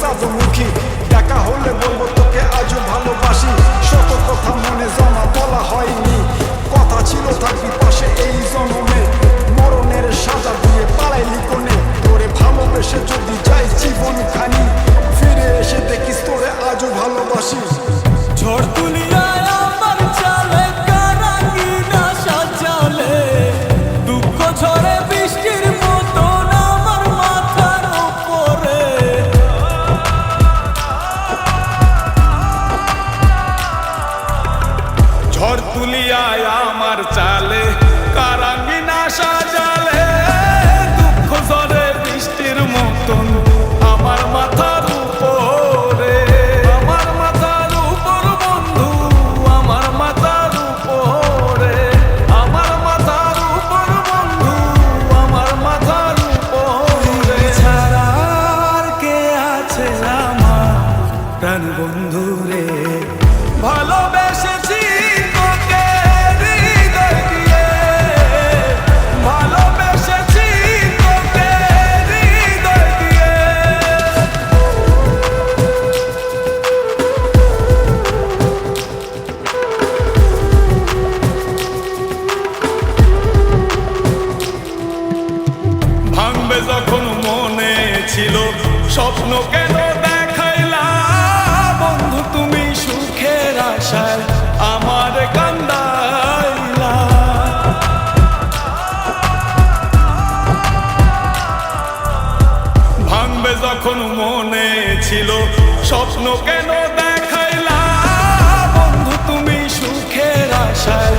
সাজমুখী, দেখা হলে বলবো তোকে আজও ভালোবাসি। শত কথা মনে জমা বলা হয়নি, কথা ছিল থাকবি পাশে এই জন্মে। মরণের সাজা দিয়ে পালাইলি কোনে, তোরে ভালোবেসে যদি যাই জীবন খানি, ফিরে এসে দেখিস তোরে আজও ভালোবাসি। ঝড় তুলিয়া আমার চালে কারাঙ্গিনা সাজালে, দুঃখ ঝরে বৃষ্টির মতন আমার মাথার উপরে। ঝড় তুলিয়া আমার চালে কারাঙ্গিনা সাজালে, দুঃখ ঝরে বৃষ্টির মতন আমার মাথার উপরে। আমার মাথার উপর বন্ধু, আমার মাথার উপরে। আমার মাথার উপর বন্ধু, আমার মাথার উপরে। ছাড়া আর কে আছে আমার প্রাণ বন্ধু রে, ভালোবেসেছি তোকে হৃদয় দিয়ে, ভালোবেসেছি তোকে হৃদয় দিয়ে। ভাঙবে যখন মনে ছিল স্বপ্ন কেন দেখাইলা, বন্ধু তুমি সুখের আশায় আমার কান্দাইলা। ভাঙবে যখন মনে ছিল স্বপ্ন কেন দেখাইলা, বন্ধু তুমি সুখের আশায়